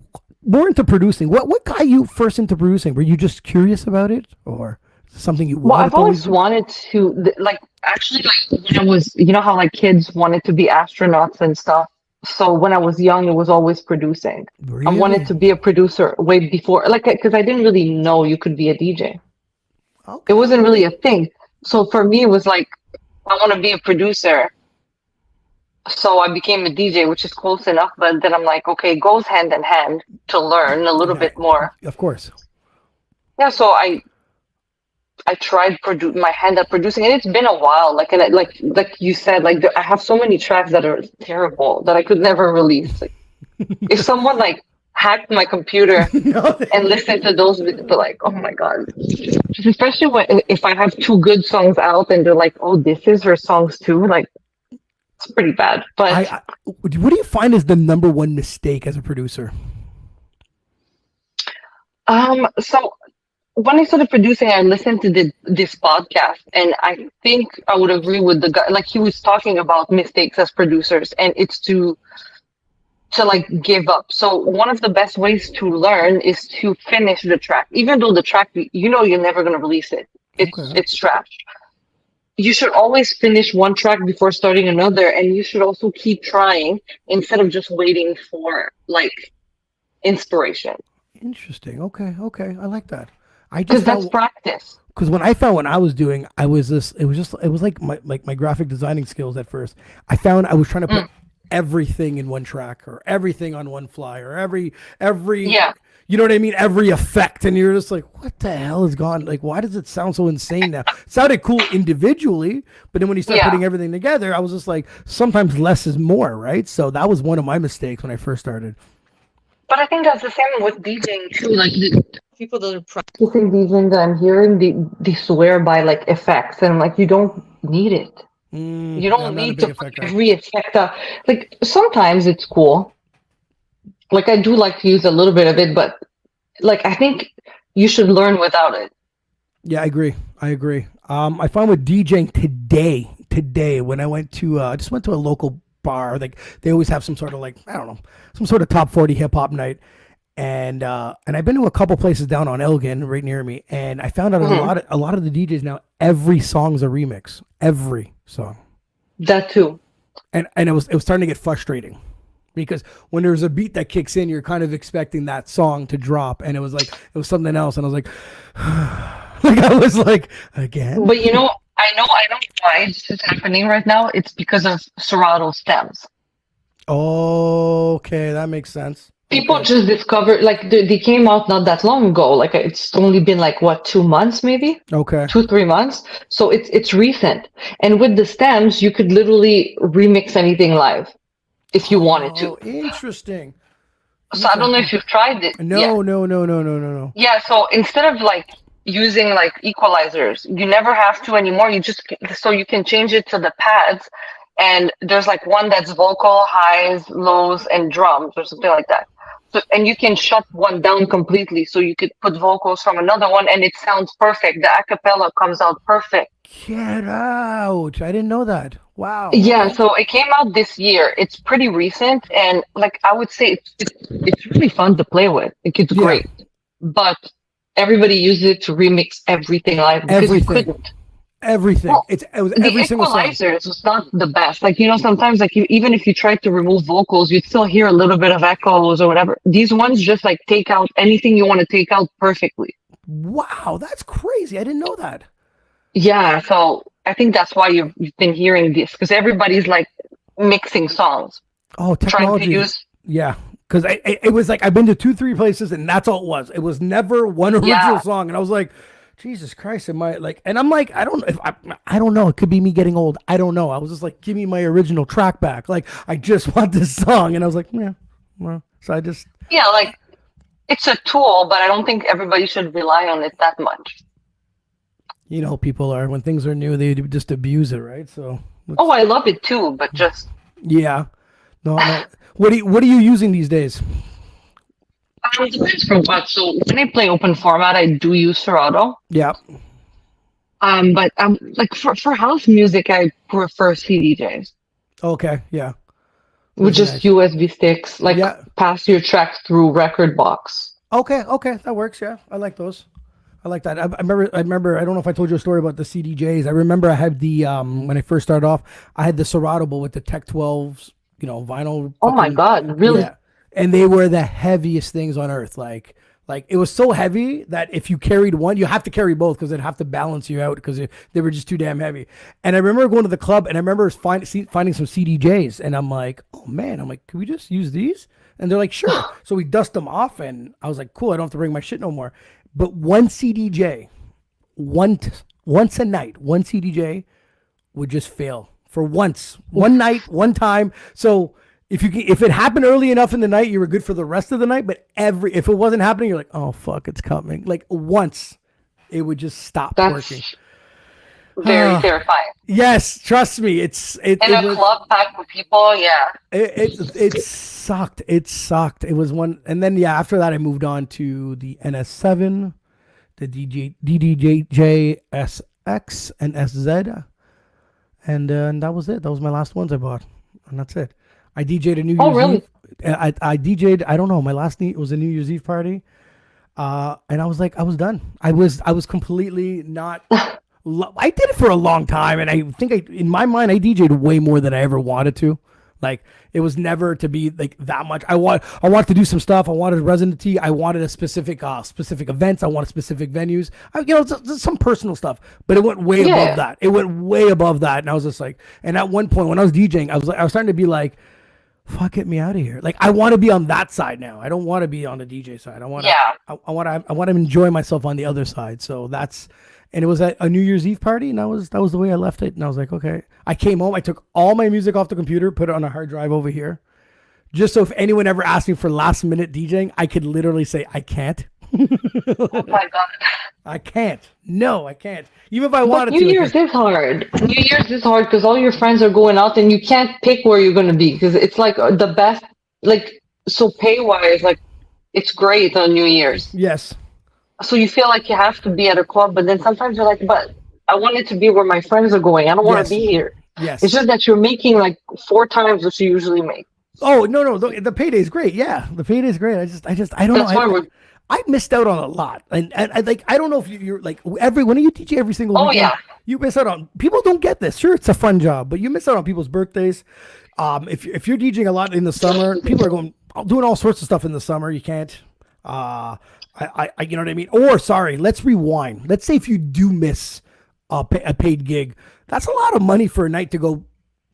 more into producing. What got you first into producing? Were you just curious about it, or something you wanted? Well, I've always wanted to, actually, when I was, how like kids wanted to be astronauts and stuff. So when I was young, it was always producing. Really? I wanted to be a producer way before, because I didn't really know you could be a DJ. Okay. It wasn't really a thing. So for me, it was like, I want to be a producer. So I became a DJ, which is close enough. But then I'm like, okay, it goes hand in hand to learn a little bit more. Of course. Yeah, so I tried my hand at producing, and it's been a while. Like you said, I have so many tracks that are terrible that I could never release. Like, if someone hacked my computer and listened to those, they're like, oh my god. Especially if I have 2 good songs out and they're like, oh, this is her songs too. Like, it's pretty bad. But what do you find is the number one mistake as a producer? So when I started producing, I listened to this podcast, and I think I would agree with the guy. Like, he was talking about mistakes as producers, and it's to give up. So one of the best ways to learn is to finish the track, even though the track, you're never going to release it. It's trash. You should always finish one track before starting another, and you should also keep trying instead of just waiting for inspiration. Interesting. Okay. I like that. Because that's practice. Because when I was doing, it was like my graphic designing skills at first. I found I was trying to put everything in one track, or everything on one fly, or every You know what I mean? Every effect, and you're just like, what the hell is gone? Like, why does it sound so insane now? It sounded cool individually, but then when you start putting everything together, I was just like, sometimes less is more, right? So that was one of my mistakes when I first started. But I think that's the same with DJing too. Like the people that are practicing DJing that I'm hearing, they swear by like effects, and I'm like, you don't need it. You don't need to put every effect. Like sometimes it's cool. Like I do like to use a little bit of it, but like I think you should learn without it. Yeah, I agree. I found with DJing today when I went to I just went to a local bar. Like they always have some sort of like, I don't know, some sort of top 40 hip hop night. And I've been to a couple places down on Elgin right near me, and I found out a lot of the DJs now, every song's a remix. Every song. That too. And it was starting to get frustrating. Because when there's a beat that kicks in, you're kind of expecting that song to drop, and it was something else, and I was like, like I was like, again. But I know why this is happening right now. It's because of Serato stems. Okay, that makes sense. People just discovered, like they came out not that long ago. Like it's only been like what, 2 months maybe? Okay. 2-3 months. So it's recent, and with the stems, you could literally remix anything live. If you wanted to. Interesting. So I don't know if you've tried it. No. Yeah, so instead of like using like equalizers, you never have to anymore. You can change it to the pads, and there's like one that's vocal, highs, lows, and drums or something like that. So, and you can shut one down completely, so you could put vocals from another one, and it sounds perfect. The acapella comes out perfect. Get out! I didn't know that. Wow. Yeah, so it came out this year. It's pretty recent, and like I would say, it's really fun to play with. Like, it's great, but everybody uses it to remix everything live because you couldn't. Everything. Well, it was every single song. The equalizers was not the best. Like sometimes like even if you tried to remove vocals, you'd still hear a little bit of echoes or whatever. These ones just like take out anything you want to take out perfectly. Wow, that's crazy. I didn't know that. Yeah, so I think that's why you've been hearing this, because everybody's like mixing songs. Oh, technology. Yeah, because it was like I've been to 2-3 places and that's all it was. It was never one original song, and I was like, Jesus Christ, am I like? And I'm like, I don't know. It could be me getting old. I don't know. I was just like, give me my original track back. Like I just want this song, and I was like, yeah, well, so I just like it's a tool, but I don't think everybody should rely on it that much. People are, when things are new, they just abuse it, right? So. I love it too, but just. Yeah. No. What are you using these days? It depends from what. So when I play open format, I do use Serato. Yeah. But like for house music, I prefer CDJs. Okay. Yeah. With just USB sticks, like pass your tracks through record box. Okay. That works. Yeah. I like those. I like that. I remember, I don't know if I told you a story about the CDJs. I remember I had the, when I first started off, I had the Serato with the Tech 12s, vinyl. Oh my God, really? Yeah. And they were the heaviest things on earth. Like it was so heavy that if you carried one, you have to carry both because they'd have to balance you out because they were just too damn heavy. And I remember going to the club and I remember finding some CDJs, and I'm like, oh man, can we just use these? And they're like, sure. So we dust them off, and I was like, cool, I don't have to bring my shit no more. But one CDJ, once a night, one CDJ would just fail for once, one night, one time. So if it happened early enough in the night, you were good for the rest of the night. But if it wasn't happening, you're like, oh fuck, it's coming. Like once, it would just stop working. Very terrifying. Yes, trust me. Club packed with people, yeah. It sucked. It sucked. It was one, and then after that I moved on to the NS7, the DJJ SX and SZ, and that was it. That was my last ones I bought, and that's it. I DJ'd a New Year's Oh, really? Eve. I DJ'd. I don't know. My last night was a New Year's Eve party, and I was like, I was done. I was completely not. I did it for a long time, and I think in my mind, I DJ'd way more than I ever wanted to. Like it was never to be like that much. I wanted to do some stuff. I wanted residency. I wanted a specific events. I wanted specific venues. Some personal stuff. But it went way above that. It went way above that, and I was just like, and at one point when I was DJing, I was starting to be like, fuck, get me out of here. Like, I want to be on that side now. I don't want to be on the DJ side. I want to, Yeah. I want to enjoy myself on the other side. So and it was at a New Year's Eve party, and that was the way I left it. And I was like, okay. I came home, I took all my music off the computer, put it on a hard drive over here, just so if anyone ever asked me for last minute DJing, I could literally say, I can't. Oh my God. I can't. No, I can't. Even if I wanted New to. Year's is hard. New Year's is hard because all your friends are going out and you can't pick where you're going to be because it's like the best, like, so pay wise, like, it's great on New Year's. Yes. So you feel like you have to be at a club, but then sometimes you're like, but I want it to be where my friends are going. I don't want to be here. Yes. It's just that you're making like 4 times what you usually make. Oh, no. The payday is great. Yeah. The payday is great. I don't know. I missed out on a lot. And I like, I don't know if you're like when you DJ every single weekend, yeah. you miss out on, people don't get this. Sure, it's a fun job, but you miss out on people's birthdays. If you're DJing a lot in the summer, people are doing all sorts of stuff in the summer. You can't, you know what I mean? Or sorry, let's rewind. Let's say if you do miss a paid gig, that's a lot of money for a night to go.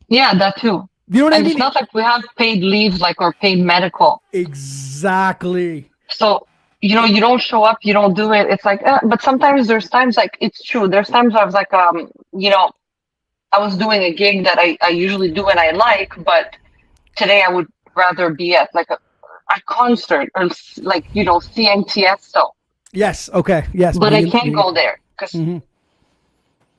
Yeah, that too. You know what I mean? It's not like we have paid leaves, like, or paid medical. Exactly. So, you don't show up, you don't do it. It's like, but sometimes there's times, like, it's true. There's times I was like, I was doing a gig that I usually do and I like, but today I would rather be at like a concert or like, CNTS stuff. Yes. Okay. Yes. But I can't go there because you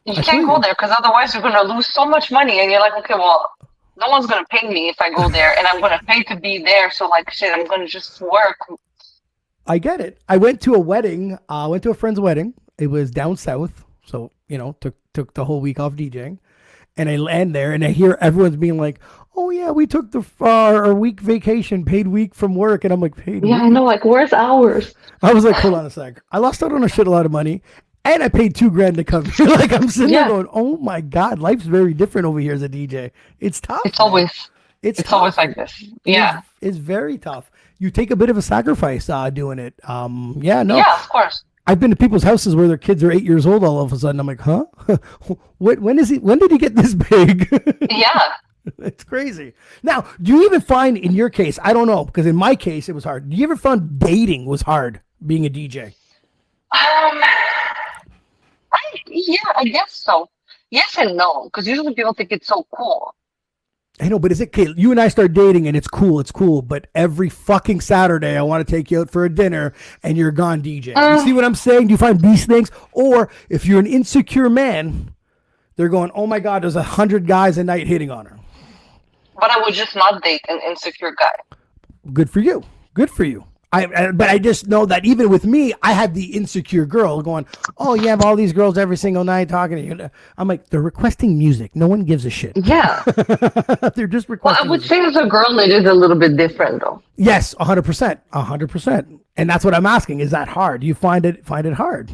can't go there because otherwise you're going to lose so much money. And you're like, okay, well, no one's going to pay me if I go there and I'm going to pay to be there. So like, shit, I'm going to just work. I get it. I went to a wedding. I went to a friend's wedding. It was down south. So, took the whole week off DJing. And I land there and I hear everyone's being like, oh yeah, we took our week vacation, paid week from work. And I'm like, paid week? I know, like, where's ours? I was like, hold on a sec. I lost out on a lot of money and I paid $2,000 to come here. Like, I'm sitting there going, oh my God, life's very different over here as a DJ. It's tough. It's always always like this. Yeah. It's very tough. You take a bit of a sacrifice doing it. Yeah, of course. I've been to people's houses where their kids are 8 years old all of a sudden. I'm like, huh? When did he get this big? Yeah. It's crazy. Now, do you even find in your case, I don't know, because in my case it was hard. Do you ever find dating was hard being a DJ? I guess so. Yes and no, because usually people think it's so cool. I know, but is it okay? You and I start dating and it's cool. But every fucking Saturday, I want to take you out for a dinner and you're gone DJ. You see what I'm saying? Do you find these things? Or if you're an insecure man, they're going, oh my God, there's 100 guys a night hitting on her. But I would just not date an insecure guy. Good for you. But I just know that even with me, I had the insecure girl going, oh, you have all these girls every single night talking to you. I'm like, they're requesting music. No one gives a shit. Yeah. They're just requesting Well, I would say as a girl, it is a little bit different, though. Yes, 100%. 100%. And that's what I'm asking. Is that hard? Do you find it hard?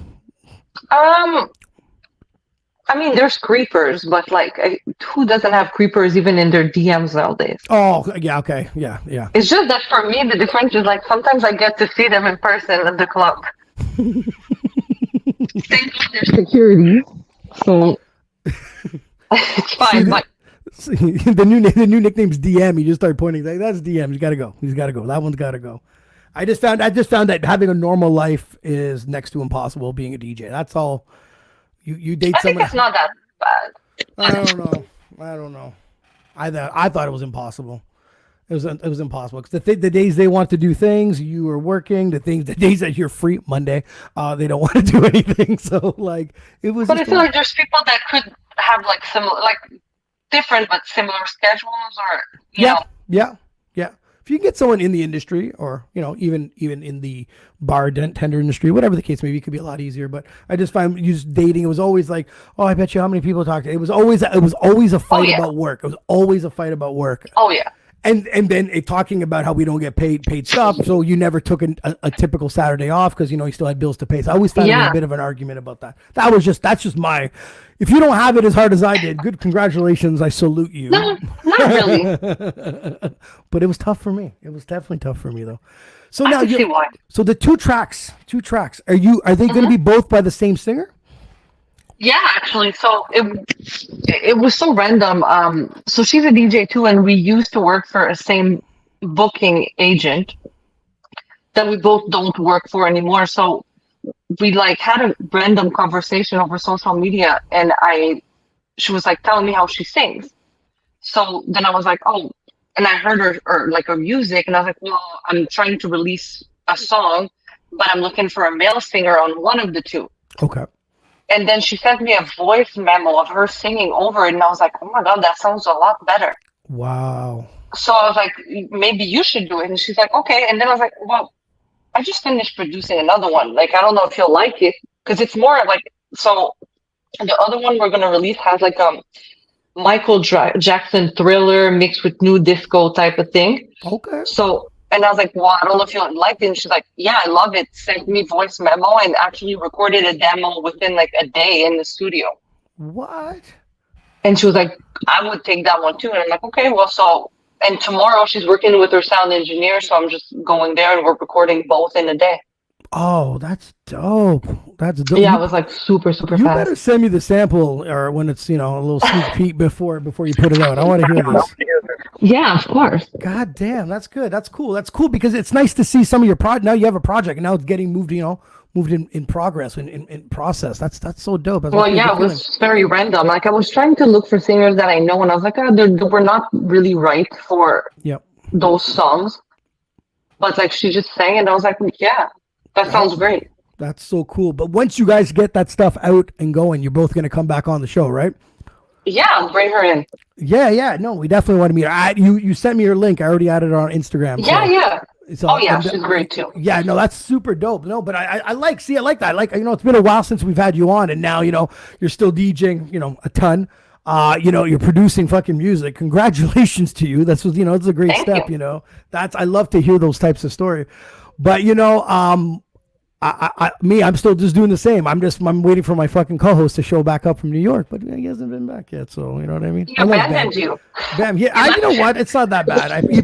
I mean, there's creepers, but like, who doesn't have creepers even in their DMs nowadays? Oh, yeah, okay. Yeah. It's just that for me, the difference is like sometimes I get to see them in person at the club. Thank God there's security. So it's fine. But the new nickname's DM. You just start pointing. That's DM. He's got to go. That one's got to go. I just found that having a normal life is next to impossible being a DJ. That's all. You date someone. I think it's not that bad. I don't know. I thought it was impossible. It was impossible because the days they want to do things, you are working. The days that you're free, Monday, they don't want to do anything. So like it was. But I feel like there's people that could have like similar, like different but similar schedules, or you know. Yeah. If you get someone in the industry, or even in the bar tender industry, whatever the case may be, it could be a lot easier. But I just find just dating, it was always like, oh, I bet you how many people talk to. It was always a fight about work. It was always a fight about work. Oh yeah. And then talking about how we don't get paid stuff, so you never took a typical Saturday off because you still had bills to pay. So I always found a bit of an argument about that. That's just my. If you don't have it as hard as I did, good, congratulations. I salute you. No, not really. But it was tough for me. It was definitely tough for me though. So I now can see why. So the two tracks. Are they going to be both by the same singer? Yeah, actually, so it was so random. So she's a DJ too, and we used to work for a same booking agent that we both don't work for anymore. So we like had a random conversation over social media, and she was like telling me how she sings. So then I was like, oh, and I heard her like her music, and I was like, well, I'm trying to release a song, but I'm looking for a male singer on one of the two. Okay. And then she sent me a voice memo of her singing over it, and I was like, oh my God, that sounds a lot better. Wow. So I was like, maybe you should do it. And she's like, okay. And then I was like, well, I just finished producing another one. Like, I don't know if you'll like it, because it's more like, so the other one we're going to release has like Michael Jackson Thriller mixed with new disco type of thing. Okay. So, and I was like, well, I don't know if you like it. And she's like, yeah, I love it. Sent me voice memo and actually recorded a demo within like a day in the studio. What? And she was like, I would take that one too. And I'm like, okay, well, so, and tomorrow she's working with her sound engineer. So I'm just going there and we're recording both in a day. Oh, that's dope. That's dope. Yeah, it was like super, super You fast. better send me the sample or when it's, a little sneak peek before you put it out. I want to hear this. Yeah, of course. God damn, that's good. That's cool. That's cool because it's nice to see some of your project. Now you have a project and now it's getting moved, moved in progress, in process. That's so dope. That's well, yeah, it was very random. Like I was trying to look for singers that I know, and I was like, we're not really right for those songs. But like she just sang, and I was like, yeah, that sounds great. That's so cool. But once you guys get that stuff out and going, you're both going to come back on the show, right? Yeah, I'll bring her in. Yeah. No, we definitely want to meet her. You sent me your link. I already added her on Instagram. Yeah. So, she's great too. Yeah, no, that's super dope. No, but I like that. I like, it's been a while since we've had you on, and now, you're still DJing, a ton. You're producing fucking music. Congratulations to you. That's it's a great step. I love to hear those types of stories. But I'm still just doing the same. I'm waiting for my fucking co-host to show back up from New York, but he hasn't been back yet. So you know what I mean. I like Bam. Bam. Yeah, you know what? It's not that bad. You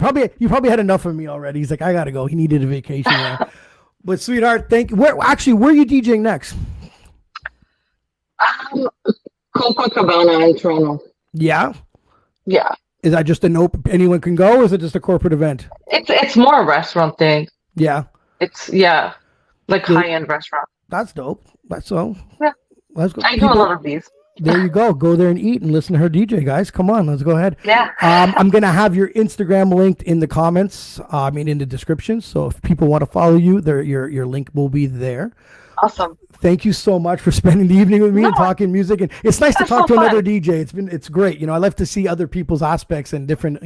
probably had enough of me already. He's like, I gotta go. He needed a vacation. But sweetheart, thank you. Where are you DJing next? Copacabana in Toronto. Yeah. Yeah. Is that just anyone can go, or is it just a corporate event? It's more a restaurant thing. Yeah. Like high-end restaurant. That's dope. That's so. Yeah. Let's go. I do a lot of these. There you go. Go there and eat and listen to her DJ, guys. Come on, let's go ahead. Yeah. I'm gonna have your Instagram linked in the comments. In the description. So if people want to follow you, your link will be there. Awesome. Thank you so much for spending the evening with me and talking music. And it's nice to talk to another DJ. It's great. I love to see other people's aspects and different,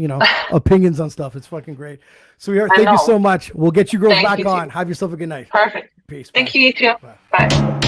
opinions on stuff. It's fucking great. Sweetheart, thank you so much. We'll get you girls back on. Have yourself a good night. Perfect. Peace. Thank you, you too. Bye.